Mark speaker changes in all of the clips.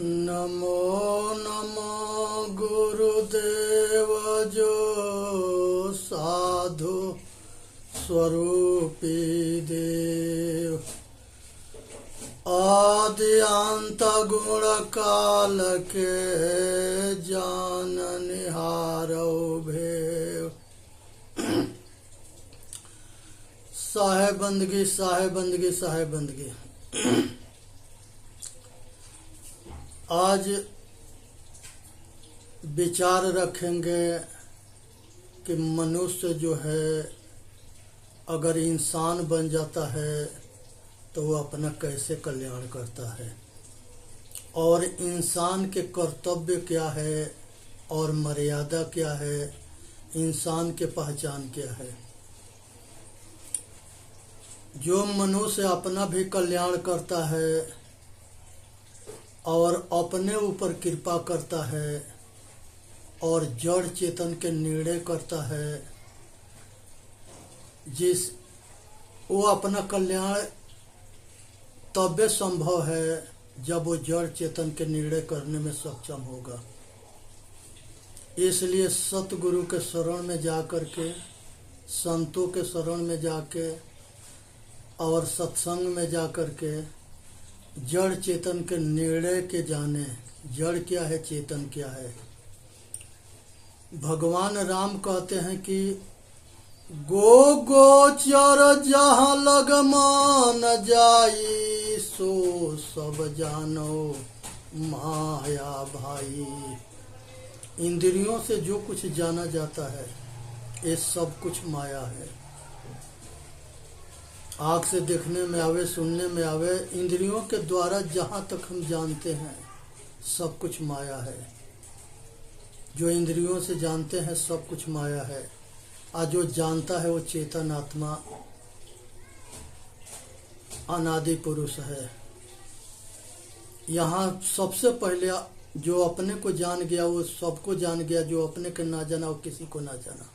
Speaker 1: नमो नमो गुरुदेव जो साधु स्वरूपी देव आदि अंत गुण काल के जान निहारो भेव। साहेब बंदगी साहेब बंदगी साहेब बंदगी। आज विचार रखेंगे कि मनुष्य जो है अगर इंसान बन जाता है तो वो अपना कैसे कल्याण करता है और इंसान के कर्तव्य क्या है और मर्यादा क्या है, इंसान के पहचान क्या है। जो मनुष्य अपना भी कल्याण करता है और अपने ऊपर कृपा करता है और जड़ चेतन के निर्णय करता है, वो अपना कल्याण तब संभव है जब वो जड़ चेतन के निर्णय करने में सक्षम होगा। इसलिए सतगुरु के शरण में जाकर के, संतों के शरण में जाके और सत्संग में जाकर के जड़ चेतन के निर्णय के जाने। जड़ क्या है, चेतन क्या है। भगवान राम कहते हैं कि गो गोचर जहाँ लग मान जाई सो सब जानो माया भाई। इंद्रियों से जो कुछ जाना जाता है ये सब कुछ माया है। आँख से देखने में आवे, सुनने में आवे, इंद्रियों के द्वारा जहाँ तक हम जानते हैं सब कुछ माया है। जो इंद्रियों से जानते हैं सब कुछ माया है और जो जानता है वो चेतन आत्मा अनादि पुरुष है। यहाँ सबसे पहले जो अपने को जान गया वो सबको जान गया, जो अपने को ना जाना वो किसी को ना जाना।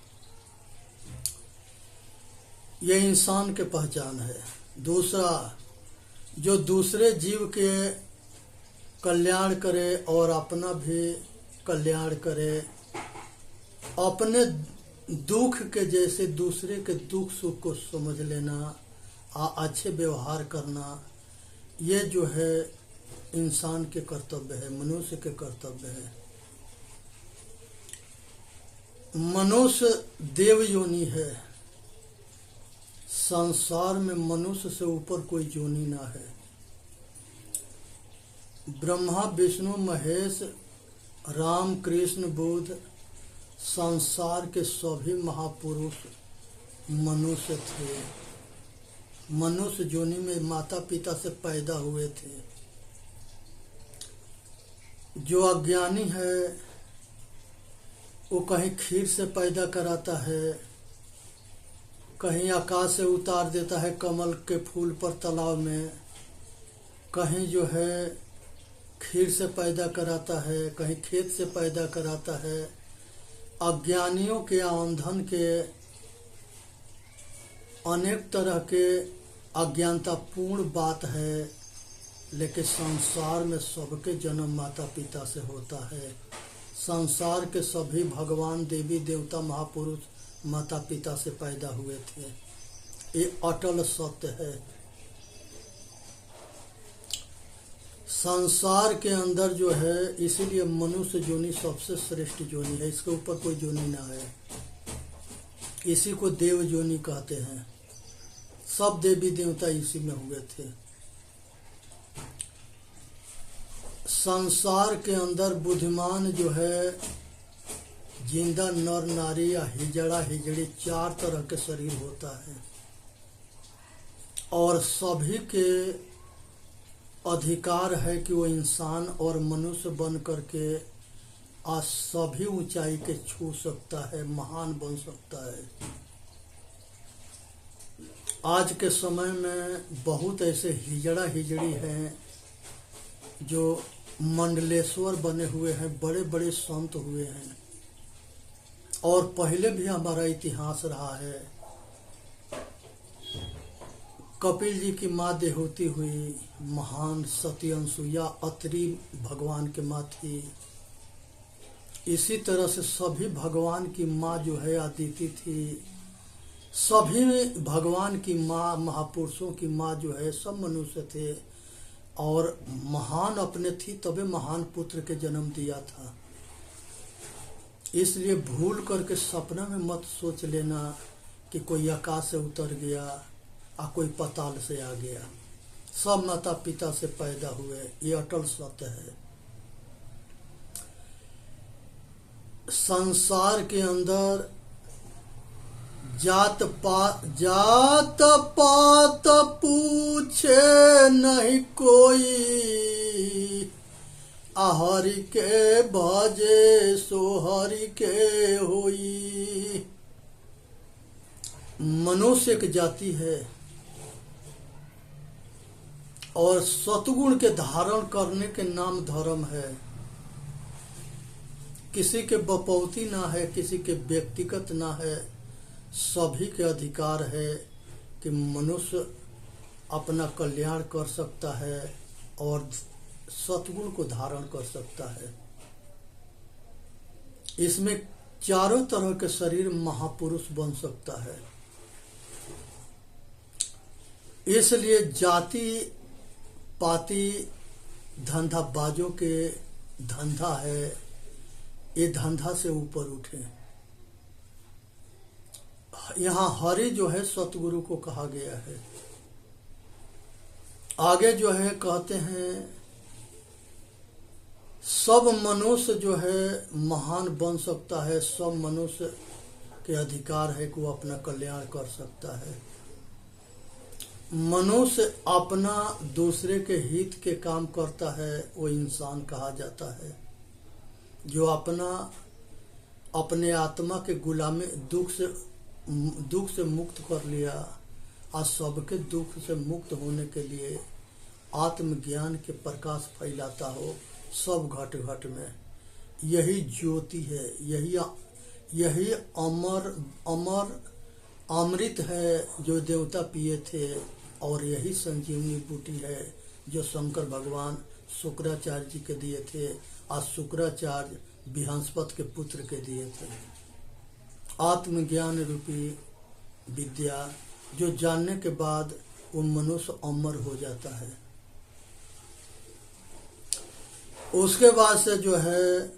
Speaker 1: ये इंसान के पहचान है। दूसरा, जो दूसरे जीव के कल्याण करे और अपना भी कल्याण करे, अपने दुख के जैसे दूसरे के दुख सुख को समझ लेना, अच्छे व्यवहार करना, ये जो है इंसान के कर्तव्य है, मनुष्य के कर्तव्य है। मनुष्य देव योनि है। संसार में मनुष्य से ऊपर कोई योनि ना है। ब्रह्मा विष्णु महेश राम कृष्ण बुद्ध संसार के सभी महापुरुष मनुष्य थे। मनुष्य योनि में माता पिता से पैदा हुए थे। जो अज्ञानी है वो कहीं खीर से पैदा कराता है, कहीं आकाश से उतार देता है कमल के फूल पर तालाब में, कहीं जो है खीर से पैदा कराता है, कहीं खेत से पैदा कराता है। अज्ञानियों के अंधन के अनेक तरह के अज्ञानतापूर्ण बात है, लेकिन संसार में सबके जन्म माता पिता से होता है। संसार के सभी भगवान देवी देवता महापुरुष माता पिता से पैदा हुए थे। ये अटल सत्य है। संसार के अंदर जो है, इसीलिए मनुष्य योनि सबसे श्रेष्ठ योनि है। इसके ऊपर कोई योनि ना है। इसी को देव योनि कहते हैं। सब देवी देवता इसी में हुए थे। संसार के अंदर बुद्धिमान जो है, जिंदा नर नारी या हिजड़ा हिजड़ी, 4 तरह के शरीर होता है और सभी के अधिकार है कि वो इंसान और मनुष्य बन करके आज सभी ऊंचाई के छू सकता है, महान बन सकता है। आज के समय में बहुत ऐसे हिजड़ा हिजड़ी हैं जो मंडलेश्वर बने हुए हैं, बड़े बड़े संत हुए हैं। और पहले भी हमारा इतिहास रहा है कपिल जी की माँ देहूती हुई, महान सती अनसुईया अत्रि भगवान की माँ थी। इसी तरह से सभी भगवान की माँ जो है अदिति थी। सभी भगवान की माँ, महापुरुषों की माँ जो है सब मनुष्य थे और महान अपने थी, तबे महान पुत्र के जन्म दिया था। इसलिए भूल करके सपना में मत सोच लेना कि कोई आकाश से उतर गया और कोई पाताल से आ गया। सब माता पिता से पैदा हुए, ये अटल सत्य है। संसार के अंदर जात पात पूछे नहीं कोई, हरि के भजे सो हरि के होई। मनुष्य एक जाति है और सतगुण के धारण करने के नाम धर्म है। किसी के बपौती ना है, किसी के व्यक्तिगत ना है, सभी के अधिकार है कि मनुष्य अपना कल्याण कर सकता है और सतगुण को धारण कर सकता है। इसमें चारों तरह के शरीर महापुरुष बन सकता है। इसलिए जाति पाति धंधाबाजों के धंधा है, ये धंधा से ऊपर उठे। यहाँ हरि जो है सतगुरु को कहा गया है। आगे जो है कहते हैं सब मनुष्य जो है महान बन सकता है, सब मनुष्य के अधिकार है कि वो अपना कल्याण कर सकता है। मनुष्य अपना दूसरे के हित के काम करता है, वो इंसान कहा जाता है। जो अपने आत्मा के गुलामी दुख से मुक्त कर लिया और सबके दुख से मुक्त होने के लिए आत्मज्ञान के प्रकाश फैलाता हो सब घट घट में। यही ज्योति है, यही अमर अमृत है जो देवता पिए थे, और यही संजीवनी बूटी है जो शंकर भगवान शुक्राचार्य जी के दिए थे और शुक्राचार्य बृहस्पति के पुत्र के दिए थे। आत्मज्ञान रूपी विद्या जो जानने के बाद वो मनुष्य अमर हो जाता है। उसके बाद से जो है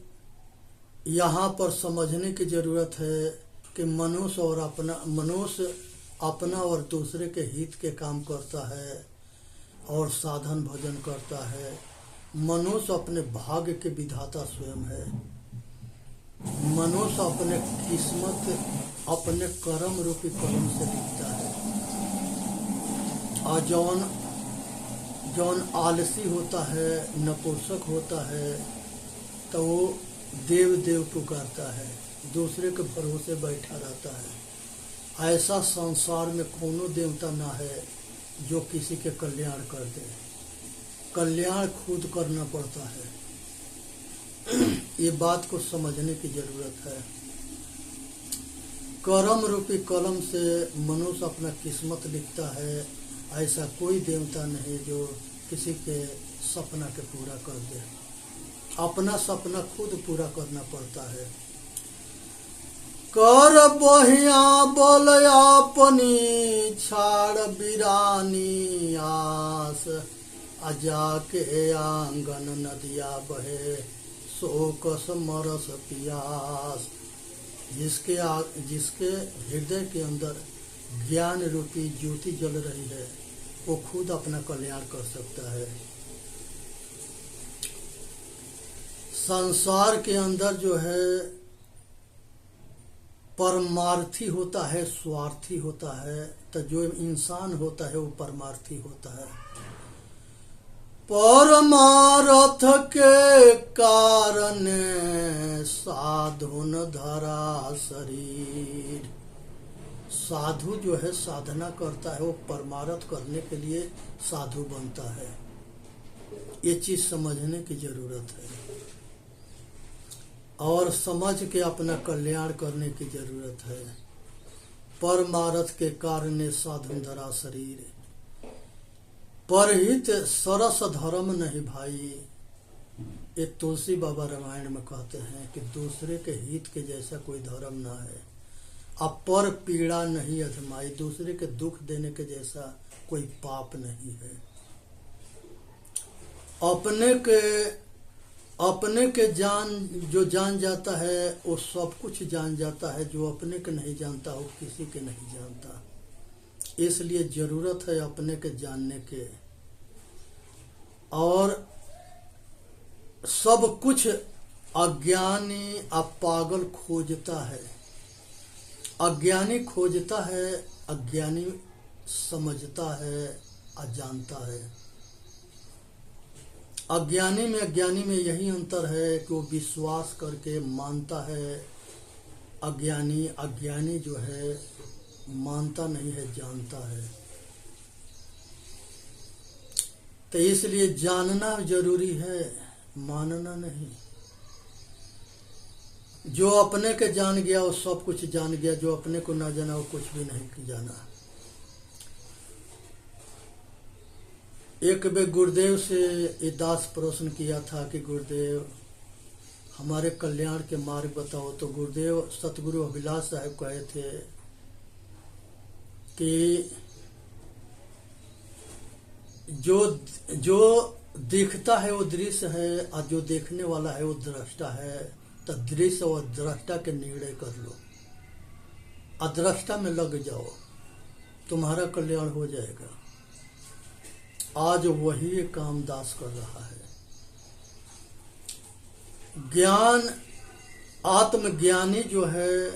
Speaker 1: यहाँ पर समझने की जरूरत है कि मनुष्य अपना और दूसरे के हित के काम करता है और साधन भजन करता है। मनुष्य अपने भाग्य के विधाता स्वयं है। मनुष्य अपने किस्मत अपने कर्म रूपी कलम से लिखता है। और जौन आलसी होता है, नपुंसक होता है, तो वो देव पुकारता है, दूसरे के भरोसे बैठा रहता है। ऐसा संसार में कोनो देवता ना है जो किसी के कल्याण कर दे। कल्याण खुद करना पड़ता है। ये बात को समझने की जरूरत है। कर्म रूपी कलम से मनुष्य अपना किस्मत लिखता है। ऐसा कोई देवता नहीं जो किसी के सपना के पूरा कर दे। अपना सपना खुद पूरा करना पड़ता है। कर बहिया बोल अपनी छाड़ बिरानी आस, अजा के आंगन नदिया बहे शोकस मरस पियास। जिसके हृदय के अंदर ज्ञान रूपी ज्योति जल रही है वो खुद अपना कल्याण कर सकता है। संसार के अंदर जो है परमार्थी होता है, स्वार्थी होता है, तो जो इंसान होता है वो परमार्थी होता है। परमार्थ के कारण साधुन धरा शरीर। साधु जो है साधना करता है, वो परमार्थ करने के लिए साधु बनता है। ये चीज समझने की जरूरत है और समझ के अपना कल्याण करने की जरूरत है। परमार्थ के कारण साधुन धरा शरीर। परहित सरस धर्म नहीं भाई, ये तुलसी बाबा रामायण में कहते हैं कि दूसरे के हित के जैसा कोई धर्म ना है। अब पर पीड़ा नहीं अधमाई, दूसरे के दुख देने के जैसा कोई पाप नहीं है। अपने के जो जान जाता है वो सब कुछ जान जाता है, जो अपने के नहीं जानता वो किसी के नहीं जानता। इसलिए जरूरत है अपने के जानने के। और सब कुछ अज्ञानी पागल खोजता है, अज्ञानी खोजता है, अज्ञानी समझता है, अजानता है। अज्ञानी में अज्ञानी में यही अंतर है कि वो विश्वास करके मानता है, अज्ञानी जो है मानता नहीं है, जानता है। तो इसलिए जानना जरूरी है, मानना नहीं। जो अपने के जान गया वो सब कुछ जान गया, जो अपने को ना जाना वो कुछ भी नहीं जाना। एक बे गुरुदेव से ये दास प्रश्न किया था कि गुरुदेव हमारे कल्याण के मार्ग बताओ। तो गुरुदेव सतगुरु अभिलाष साहब कहे थे कि जो दिखता है वो दृश्य है, और जो देखने वाला है वो दृष्टा है। तो दृश्य और दृष्टा के निर्णय कर लो, अदृष्टा में लग जाओ, तुम्हारा कल्याण हो जाएगा। आज वही काम दास कर रहा है। ज्ञान, आत्मज्ञानी जो है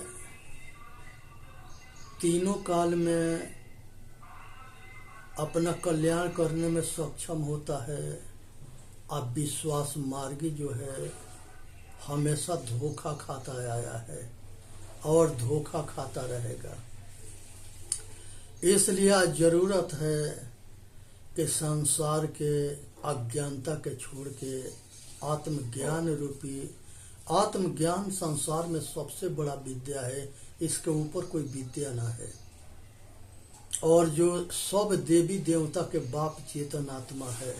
Speaker 1: तीनों काल में अपना कल्याण करने में सक्षम होता है। अब विश्वास मार्गी जो है हमेशा धोखा खाता आया है और धोखा खाता रहेगा। इसलिए आज जरूरत है कि संसार के अज्ञानता के छोड़ के आत्मज्ञान रूपी, आत्मज्ञान संसार में सबसे बड़ा विद्या है, इसके ऊपर कोई विद्या ना है। और जो सब देवी देवता के बाप चेतन आत्मा है,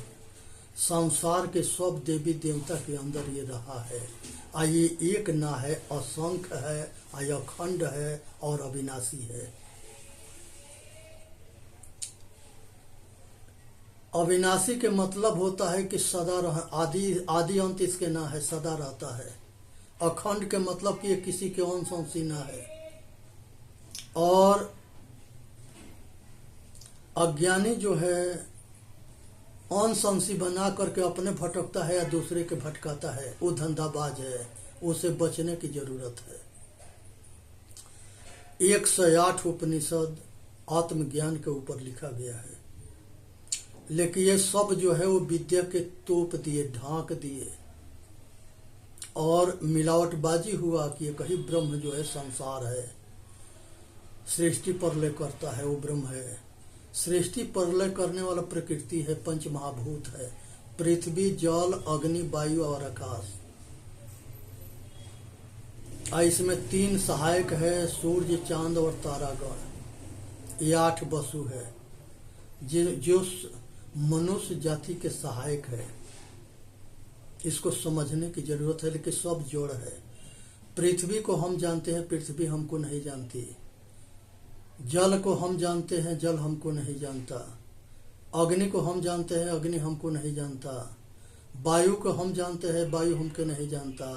Speaker 1: संसार के सब देवी देवता के अंदर ये रहा है। आ ये एक ना है, असंख्य है, अखंड है और अविनाशी है। अविनाशी के मतलब होता है कि सदा आदि अंत इसके ना है, सदा रहता है। अखंड के मतलब कि ये किसी के अंश अंशी ना है। और अज्ञानी जो है अंश अंशी बना करके अपने भटकता है या दूसरे के भटकाता है, वो धंधाबाज है, उसे बचने की जरूरत है। 108 उपनिषद आत्मज्ञान के ऊपर लिखा गया है, लेकिन ये सब जो है वो विद्या के तोप दिए, ढांक दिए और मिलावटबाजी हुआ कि ये कहीं ब्रह्म जो है संसार है, सृष्टि प्रलय करता है, वो ब्रह्म है। सृष्टि प्रलय करने वाला प्रकृति है, पंच महाभूत है, पृथ्वी, जल, अग्नि, वायु और आकाश। इसमें 3 सहायक है, सूर्य, चांद और तारागण। ये 8 वसु है जो मनुष्य जाति के सहायक है। इसको समझने की जरूरत है, लेकिन सब जोड़ है। पृथ्वी को हम जानते हैं, पृथ्वी हमको नहीं जानती। जल को हम जानते हैं, जल हमको नहीं जानता। अग्नि को हम जानते हैं, अग्नि हमको नहीं जानता। वायु को हम जानते हैं, वायु हमको नहीं जानता।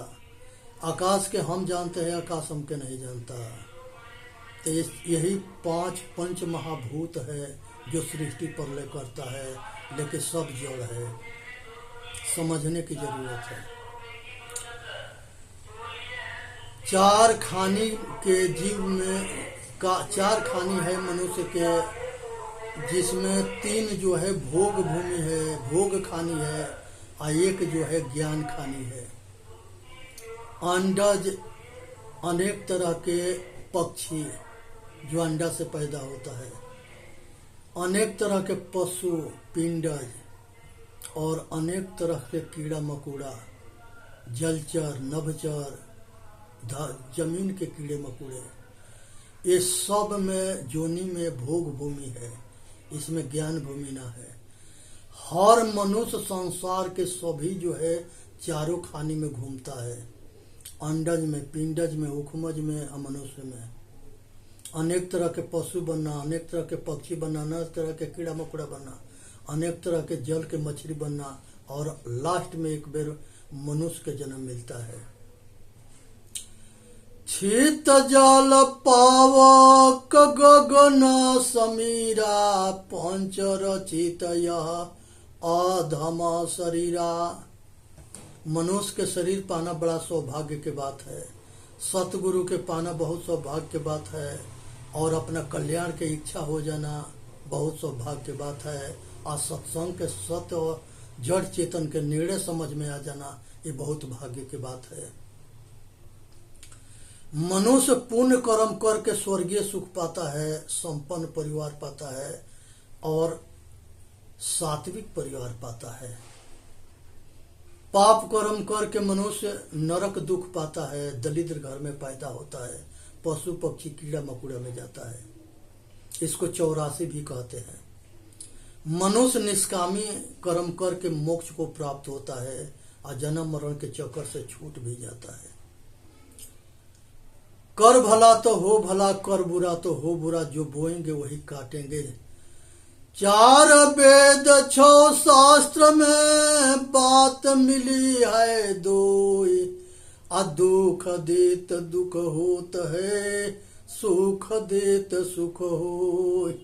Speaker 1: आकाश के हम जानते हैं, आकाश हमको नहीं जानता। तो यही 5 पंच महाभूत है जो सृष्टि प्रलय करता है, लेकिन सब जड़ है। समझने की जरूरत है। 4 खानी के जीव में 4 खानी है मनुष्य के, जिसमें 3 जो है भोग भूमि है, भोग खानी है, और 1 जो है ज्ञान खानी है। अंडज अनेक तरह के पक्षी जो अंडा से पैदा होता है, अनेक तरह के पशु पिंडज, और अनेक तरह के कीड़ा मकोड़ा, जलचर, नभचर, जमीन के कीड़े मकोड़े, ये सब में जोनी में भोग भूमि है, इसमें ज्ञान भूमि ना है। हर मनुष्य संसार के सभी जो है चारों खानी में घूमता है, अंडज में, पिंडज में, उखमज में, अमनुष्य में। अनेक तरह के पशु बनना, अनेक तरह के पक्षी बनना, अनेक तरह के कीड़ा मकोड़ा बनना, अनेक तरह के जल के मछली बनना, और लास्ट में एक बेर मनुष्य के जन्म मिलता है। शीत जल पावक गगन समीरा, पंच रचित यह अधमा शरीरा। मनुष्य के शरीर पाना बड़ा सौभाग्य की बात है, सतगुरु के पाना बहुत सौभाग्य की बात है, और अपना कल्याण की इच्छा हो जाना बहुत सौभाग्य की बात है, और सत्संग के सत्य और जड़ चेतन के निर्णय समझ में आ जाना ये बहुत भाग्य की बात है। मनुष्य पुण्य कर्म करके स्वर्गीय सुख पाता है, संपन्न परिवार पाता है, और सात्विक परिवार पाता है। पाप कर्म करके मनुष्य नरक दुख पाता है, दरिद्र घर में पैदा होता है, पशु पक्षी कीड़ा मकोड़ा में जाता है। इसको 84 भी कहते हैं। मनुष्य निष्कामी कर्म करके मोक्ष को प्राप्त होता है, और जन्म मरण के चक्कर से छूट भी जाता है। कर भला तो हो भला, कर बुरा तो हो बुरा, जो बोएंगे वही काटेंगे। 4 वेद 6 शास्त्र में बात मिली है दोई, आ दुख देत दुख होत है, सुख देत सुख होय।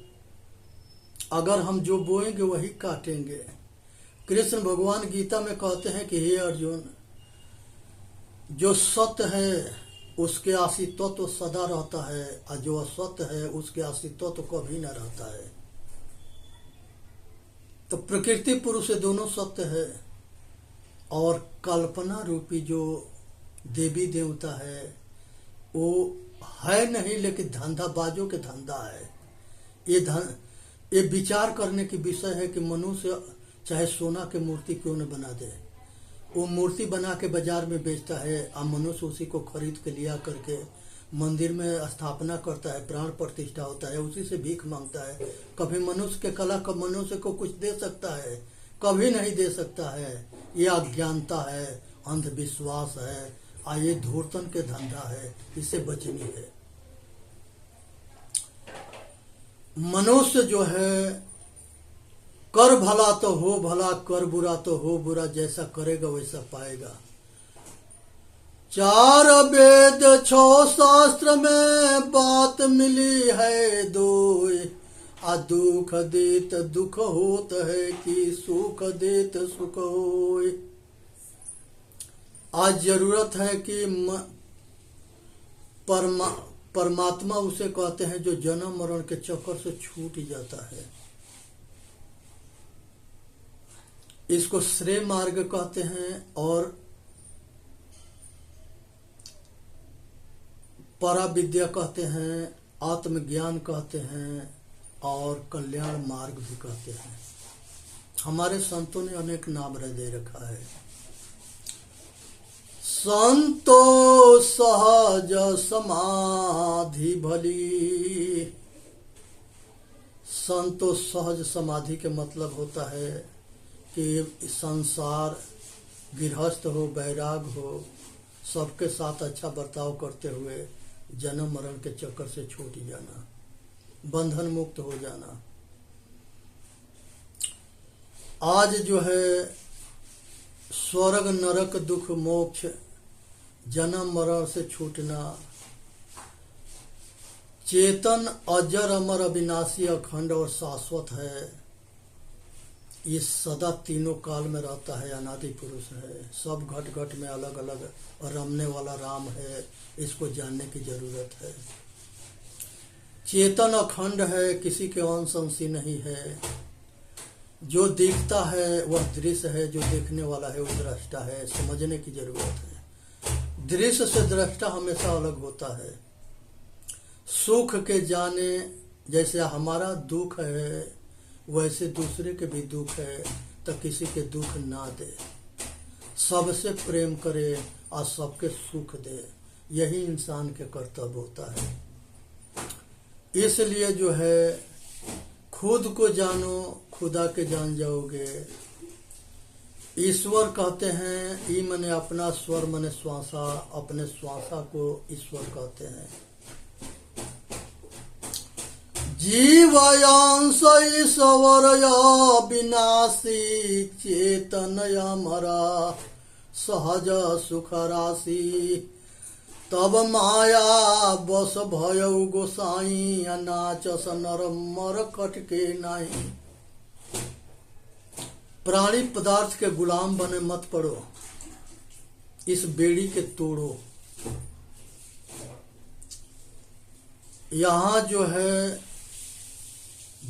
Speaker 1: अगर हम जो बोएंगे वही काटेंगे। कृष्ण भगवान गीता में कहते हैं कि हे अर्जुन, जो सत्य है उसके अस्तित्व तो सदा रहता है, और जो असत्य है उसके अस्तित्व तो कभी न रहता है। तो प्रकृति पुरुष दोनों सत्य है, और कल्पना रूपी जो देवी देवता है वो है नहीं, लेकिन धंधाबाजों के धंधा है। ये विचार करने की विषय है कि मनुष्य चाहे सोना की मूर्ति क्यों न बना दे, वो मूर्ति बना के बाजार में बेचता है, और मनुष्य उसी को खरीद के लिया करके मंदिर में स्थापना करता है, प्राण प्रतिष्ठा होता है, उसी से भीख मांगता है। कभी मनुष्य के कला का मनुष्य को कुछ दे सकता है? कभी नहीं दे सकता है। ये अज्ञानता है, अंधविश्वास है, और ये धूर्तन के धंधा है, इससे बचनी है। मनुष्य जो है कर भला तो हो भला, कर बुरा तो हो बुरा, जैसा करेगा वैसा पाएगा। 4 वेद 6 शास्त्र में बात मिली है दोई, आ दुख देत दुख होत है, कि सुख देत सुख होय। आज जरूरत है कि परमात्मा उसे कहते हैं जो जन्म मरण के चक्कर से छूट ही जाता है। इसको श्रेय मार्ग कहते हैं, और परा विद्या कहते हैं, आत्मज्ञान कहते हैं, और कल्याण मार्ग भी कहते हैं। हमारे संतों ने अनेक नाम दे रखा है। संतो सहज समाधि भली। संतो सहज समाधि के मतलब होता है कि संसार गृहस्थ हो, बैराग हो, सबके साथ अच्छा बर्ताव करते हुए जन्म मरण के चक्कर से छूट जाना, बंधन मुक्त हो जाना। आज जो है स्वर्ग नरक दुख मोक्ष, जन्म मरण से छूटना, चेतन अजर अमर अविनाशी अखंड और शाश्वत है। ये सदा तीनों काल में रहता है, अनादि पुरुष है, सब घट घट में अलग अलग रमने वाला राम है। इसको जानने की जरूरत है। चेतन अखंड है, किसी के अंश अंशी नहीं है। जो दिखता है वह दृश्य है, जो देखने वाला है वो दृष्टा है। समझने की जरूरत है। दृश्य से दृष्टा हमेशा अलग होता है। सुख के जाने, जैसे हमारा दुख है वैसे दूसरे के भी दुख है, तो किसी के दुख ना दे, सबसे प्रेम करे और सबके सुख दे। यही इंसान के कर्तव्य होता है। इसलिए जो है खुद को जानो, खुदा के जान जाओगे। ईश्वर कहते हैं, ई मने अपना, स्वर मने श्वासा, अपने श्वासा को ईश्वर कहते हैं। जीवयांश ईश्वरया विनाशी, चेतनया मरा सहज सुख राशि। तब माया बस भयउ गोसाई, अनाचस नर मर कटके नाही। प्राणी पदार्थ के गुलाम बने मत पड़ो, इस बेड़ी के तोड़ो। यहाँ जो है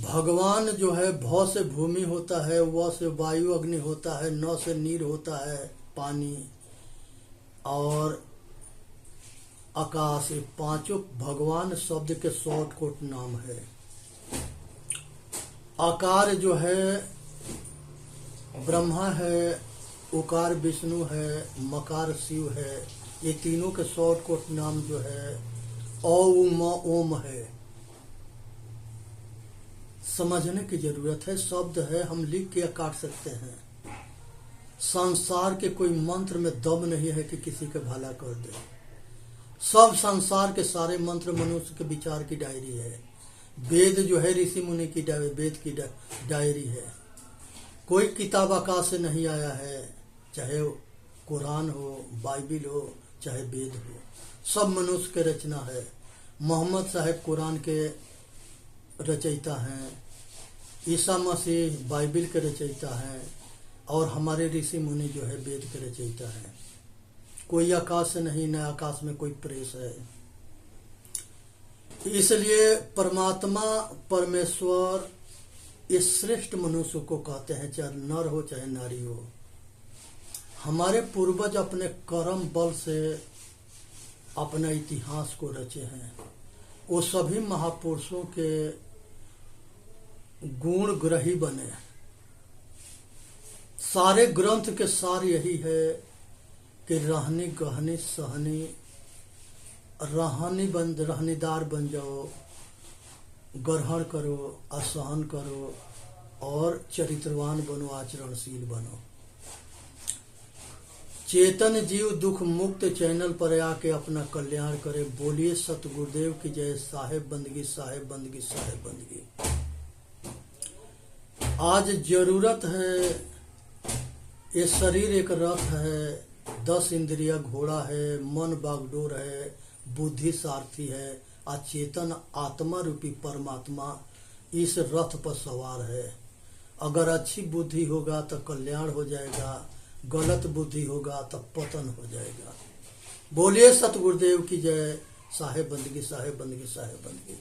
Speaker 1: भगवान जो है, भौ से भूमि होता है, व से वायु अग्नि होता है, न से नीर होता है पानी, और आकाश, ये पांचों भगवान शब्द के शॉर्टकट नाम है। आकार जो है ब्रह्मा है, उकार विष्णु है, मकार शिव है। ये तीनों के शॉर्टकट नाम जो है ओम है। समझने की जरूरत है। शब्द है, हम लिख के काट सकते हैं। संसार के कोई मंत्र में दम नहीं है कि किसी के भला कर दे। सब संसार के सारे मंत्र मनुष्य के विचार की डायरी है। वेद जो है ऋषि मुनि की वेद की डायरी है। कोई किताब आकाश से नहीं आया है, चाहे कुरान हो, बाइबिल हो, चाहे वेद हो, सब मनुष्य के रचना है। मोहम्मद साहब कुरान के रचयिता हैं, ईसा मसीह बाइबिल के रचयिता हैं, और हमारे ऋषि मुनि जो है वेद के रचयिता हैं। कोई आकाश से नहीं, न आकाश में कोई प्रेस है। इसलिए परमात्मा परमेश्वर इस श्रेष्ठ मनुष्य को कहते हैं, चाहे नर हो चाहे नारी हो। हमारे पूर्वज अपने कर्म बल से अपना इतिहास को रचे हैं। वो सभी महापुरुषों के गुण ग्रही बने। सारे ग्रंथ के सार यही है कि रहनी गहनी सहनी रहनीदार बन जाओ, ग्रहण करो, असहन करो, और चरित्रवान बनो, आचरणशील बनो। चेतन जीव दुख मुक्त चैनल पर आके अपना कल्याण करे। बोलिए सतगुरुदेव की जय। साहेब बंदगी, साहेब बंदगी, साहेब बंदगी। आज जरूरत है, ये शरीर एक रथ है, 10 इंद्रिया घोड़ा है, मन बागडोर है, बुद्धि सारथी है, अचेतन आत्मा रूपी परमात्मा इस रथ पर सवार है। अगर अच्छी बुद्धि होगा तो कल्याण हो जाएगा, गलत बुद्धि होगा तो पतन हो जाएगा। बोलिए सतगुरुदेव की जय। साहेब बंदगी, साहेब बंदगी, साहेब बंदगी।